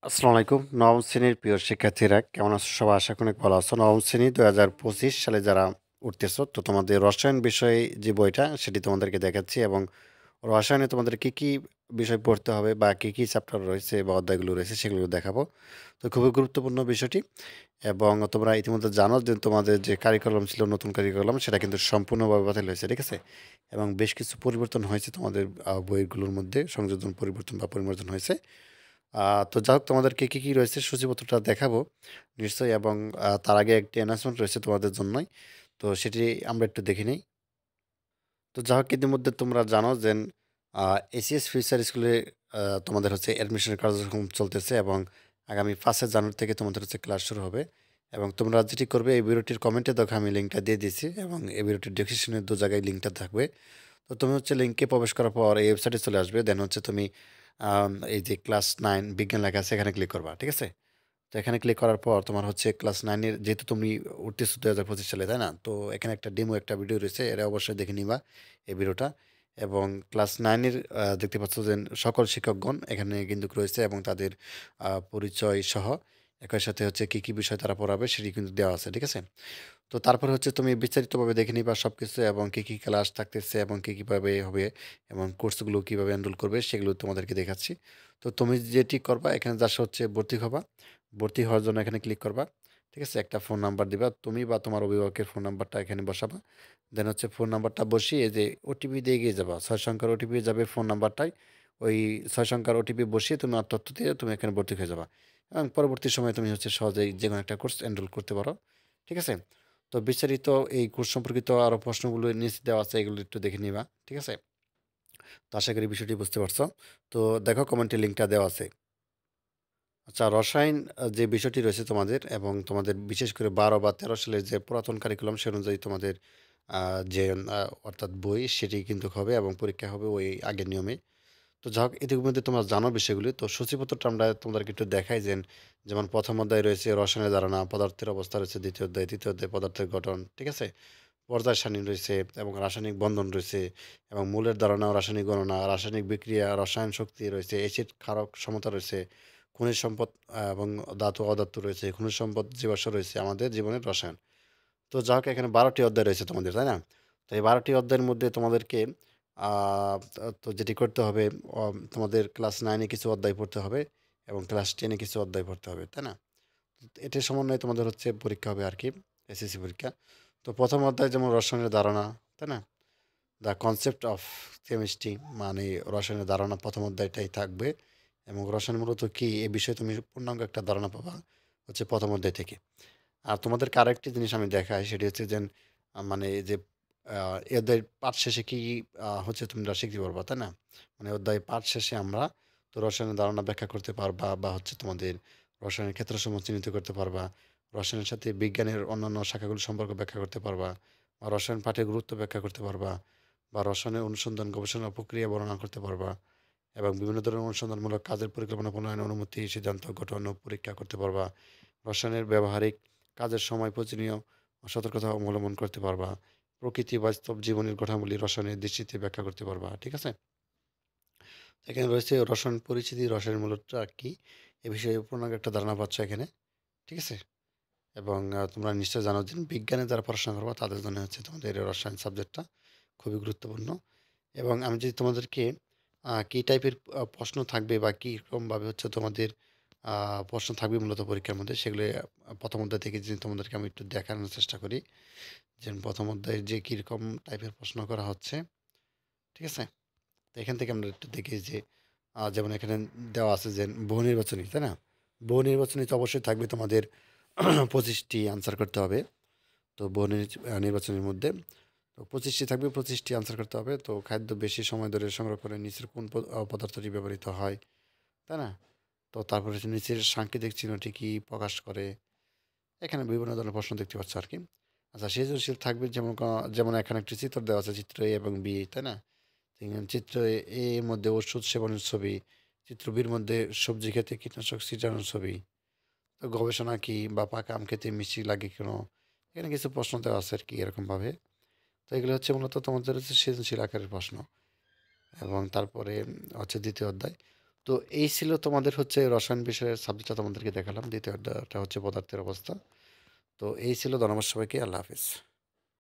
আসসালামু আলাইকুম। নবম শ্রেণীর প্রিয় শিক্ষার্থীরা কেমন আছো সবাই? আশা করি অনেক ভালো আছো। নবম শ্রেণী ২০২৫ সালে যারা উঠতেছো, তো তোমাদের রসায়ন বিষয়ে যে বইটা সেটি তোমাদেরকে দেখাচ্ছি এবং রসায়নে তোমাদের কি, কি বিষয় পড়তে হবে বা কি, কি চ্যাপ্টার রয়েছে বা অধ্যায়গুলো রয়েছে সেগুলো দেখাবো। তো খুবই গুরুত্বপূর্ণ বিষয়টি এবং তোমরা ইতিমধ্যে জানো যে তোমাদের যে কারিকুলাম ছিল, নতুন কারিকুলাম সেটা কিন্তু সম্পূর্ণভাবে বাতিল হয়েছে, ঠিক আছে? এবং বেশ কিছু পরিবর্তন হয়েছে তোমাদের বইগুলোর মধ্যে সংযোজন পরিবর্তন বা পরিমার্জন হয়েছে। তো যাই হোক তোমাদেরকে কি, কি রয়েছে সূচিপত্রটা দেখাবো নিশ্চয়ই এবং তার আগে একটি অ্যানাউন্সমেন্ট রয়েছে তোমাদের জন্যই। তো সেটি আমরা একটু দেখে নেই। তো যাই হোক ইতিমধ্যে তোমরা জানো যে এসিএস ফিউচার স্কুলে তোমাদের হচ্ছে অ্যাডমিশনের কার্যক্রম চলতেছে এবং আগামী 5 জানুয়ারি থেকে তোমাদের হচ্ছে ক্লাস শুরু হবে। এবং তোমরা যেটি করবে এই ভিডিওটির কমেন্টে দেখো আমি লিঙ্কটা দিয়ে দিচ্ছি এবং এই ভিডিওটির ডেসক্রিপশনের 2 জায়গায় লিঙ্কটা থাকবে। তো তুমি হচ্ছে লিঙ্কে প্রবেশ করার পর এই ওয়েবসাইটে চলে আসবে। দেন হচ্ছে তুমি এই যে ক্লাস 9 বিজ্ঞান লেখা আছে এখানে ক্লিক করবা। ঠিক আছে? তো এখানে ক্লিক করার পর তোমার হচ্ছে ক্লাস 9 এর যেহেতু তুমি উঠতেছো 2025 সালে, তাই না? তো এখানে একটা ডেমো একটা ভিডিও রয়েছে। এটা অবশ্যই দেখে নিবা এই ভিডিওটা। এবং ক্লাস 9 এর দেখতে পাচ্ছ যে সকল শিক্ষকগণ এখানে কিন্তু রয়েছে এবং তাদের পরিচয় সহ একই সাথে হচ্ছে কি, কি বিষয় তারা পড়াবে সেটি কিন্তু দেওয়া আছে। ঠিক আছে? তো তারপর হচ্ছে তুমি বিস্তারিতভাবে দেখে নিবা সবকিছু এবং কি, কি ক্লাস থাকতেছে এবং কি, কিভাবে হবে এবং কোর্সগুলো কিভাবে এনরোল করবে সেগুলো তোমাদেরকে দেখাচ্ছি। তো তুমি যেটি করবা এখানে জাস্ট হচ্ছে ভর্তি হবা। ভর্তি হওয়ার জন্য এখানে ক্লিক করবা। ঠিক আছে? একটা ফোন নাম্বার দিবা। তুমি বা তোমার অভিভাবকের ফোন নাম্বারটা এখানে বসাবা। দেন হচ্ছে ফোন নাম্বারটা বসিয়ে যে ওটিপি দিয়ে এগিয়ে যাবা। ৬ সংখ্যার ওটিপি যাবে ফোন নাম্বারটায়। ওই ৬ সংখ্যার ওটিপি বসিয়ে তুমি আর তথ্য দিয়ে তুমি এখানে ভর্তি হয়ে যাবা। এবং পরবর্তী সময়ে তুমি হচ্ছে সহজেই যেকোনো একটা কোর্স এনরোল করতে পারো। ঠিক আছে? তো বিস্তারিত এই কোর্স সম্পর্কিত আরো প্রশ্নগুলো নিচে দেওয়া আছে এগুলো একটু দেখে নিবা। ঠিক আছে? তো আশা করি বিষয়টি বুঝতে পারছো। তো দেখো কমেন্টে লিঙ্কটা দেওয়া আছে। আচ্ছা রসায়ন যে বিষয়টি রয়েছে তোমাদের এবং তোমাদের বিশেষ করে ১২ বা ১৩ সালের যে পুরাতন কারিকুলাম সে অনুযায়ী তোমাদের যে অর্থাৎ বই সেটি কিন্তু হবে এবং পরীক্ষা হবে ওই আগের নিয়মে। তো যাই হোক ইতিমধ্যে তোমরা জানো বিষয়গুলি। তো সূচিপত্রটা আমরা তোমাদেরকে একটু দেখাই যেমন ১ম অধ্যায় রয়েছে রসায়নের ধারণা, পদার্থের অবস্থা রয়েছে ২য় অধ্যায়, ৩য় অধ্যায় পদার্থের গঠন। ঠিক আছে? পর্যায় সারণী রয়েছে এবং রাসায়নিক বন্ধন রয়েছে এবং মূলের ধারণা ও রাসায়নিক গণনা, রাসায়নিক বিক্রিয়া, রসায়ন শক্তি রয়েছে, এসিড ক্ষারক সমতা রয়েছে, খনিজ সম্পদ এবং ধাতু অধাতু রয়েছে, খনিজ সম্পদ জীবাশ্ম রয়েছে, আমাদের জীবনের রসায়ন। তো যাই হোক এখানে ১২টি অধ্যায় রয়েছে তোমাদের, তাই না? তো এই ১২টি অধ্যায়ের মধ্যে তোমাদেরকে তো যেটি করতে হবে তোমাদের ক্লাস 9 এ কিছু অধ্যায় পড়তে হবে এবং ক্লাস 10 এ কিছু অধ্যায় পড়তে হবে, তাই না? এটার সমন্বয়ে তোমাদের হচ্ছে পরীক্ষা হবে আরকি, এসএসসি পরীক্ষা। তো ১ম অধ্যায় যেমন রসায়নের ধারণা, তাই না? দ্য কনসেপ্ট অফ কেমিস্ট্রি মানে রসায়নের ধারণা ১ম অধ্যায়টাই থাকবে এবং রসায়ন মূলত কী এ বিষয়ে তুমি পূর্ণাঙ্গ একটা ধারণা পাবা হচ্ছে ১ম অধ্যায় থেকে। আর তোমাদেরকে আরেকটি জিনিস আমি দেখাই সেটি হচ্ছে যে মানে এই যে এই অধ্যায়ের পাঠ শেষে কি হচ্ছে তোমরা শিখতে পারবা, তাই না? মানে অধ্যায় পাঠ শেষে আমরা তো রসায়নের ধারণা ব্যাখ্যা করতে পারবা বা হচ্ছে তোমাদের রসায়নের ক্ষেত্রসমূহ চিহ্নিত করতে পারবা, রসায়নের সাথে বিজ্ঞানের অন্যান্য শাখাগুলো সম্পর্কে ব্যাখ্যা করতে পারবা বা রসায়ন পাঠের গুরুত্ব ব্যাখ্যা করতে পারবা বা রসায়নের অনুসন্ধান গবেষণা ও প্রক্রিয়া বর্ণনা করতে পারবা এবং বিভিন্ন ধরনের অনুসন্ধানমূলক কাজের পরিকল্পনা প্রণয়ন অনুমতি সিদ্ধান্ত গঠন ও পরীক্ষা করতে পারবা। রসায়নের ব্যবহারিক কাজের সময় প্রয়োজনীয় সতর্কতা অবলম্বন করতে পারবা। প্রকৃতি বাস্তব জীবনের ঘটনাবলী রসায়নের দৃষ্টিতে ব্যাখ্যা করতে পারবা। ঠিক আছে? এখানে রয়েছে রসায়ন পরিচিতি, রসায়নের মূলটা কি? এ বিষয়ে পূর্ণাঙ্গ একটা ধারণা পাচ্ছ এখানে। ঠিক আছে? এবং তোমরা নিশ্চয়ই জানো যে বিজ্ঞানে যারা পড়াশোনা করবা তাদের জন্য হচ্ছে তোমাদের এই রসায়ন সাবজেক্টটা খুবই গুরুত্বপূর্ণ। এবং আমি যদি তোমাদেরকে কি টাইপের প্রশ্ন থাকবে বা কীরকমভাবে হচ্ছে তোমাদের প্রশ্ন থাকবে মূলত পরীক্ষার মধ্যে সেগুলো ১ম অধ্যায় থেকে যদি তোমাদেরকে আমি একটু দেখানোর চেষ্টা করি। যে ১ম অধ্যায়ে যে কীরকম টাইপের প্রশ্ন করা হচ্ছে। ঠিক আছে? তো এখান থেকে আমরা একটু দেখি যে যেমন এখানে দেওয়া আছে যে বহু নির্বাচনী, তাই না? বহু নির্বাচনী তো অবশ্যই থাকবে তোমাদের ২৫ টি আনসার করতে হবে। তো বহু নির্বাচনের মধ্যে তো ২৫ টি থাকবে, ২৫ টি আনসার করতে হবে। তো খাদ্য বেশি সময় ধরে সংরক্ষণে নিচের কোন পদার্থটি ব্যবহৃত হয়, তাই না? তো তারপরে হচ্ছে নিচের সাংকেতিক চিহ্নটি কি প্রকাশ করে? এখানে বিভিন্ন ধরনের প্রশ্ন দেখতে পাচ্ছ আরকি। আচ্ছা সৃজনশীল থাকবে যেমন এখানে একটি চিত্র দেওয়া আছে চিত্র A এবং B, তাই না? তো এখানে চিত্র A এর মধ্যে ওষুধ সেবনের ছবি, চিত্র B এর মধ্যে সবজি খেতে কীটনাশক ছিটানোর ছবি। তো গবেষণা কি বা পাকা আম খেতে মিষ্টি লাগে কেন? এখানে কিছু প্রশ্ন দেওয়া আছে আরকি এরকমভাবে। তো এগুলো হচ্ছে মূলত তোমাদের হচ্ছে সৃজনশীল আকারের প্রশ্ন এবং তারপরে হচ্ছে ২য় অধ্যায়। তো এই ছিল তোমাদের হচ্ছে রসায়ন বিষয়ের সাবজেক্টটা তোমাদেরকে দেখালাম। দ্বিতীয়টা হচ্ছে পদার্থের অবস্থা। তো এই ছিল। ধন্যবাদ সবাইকে। আল্লাহ হাফিজ।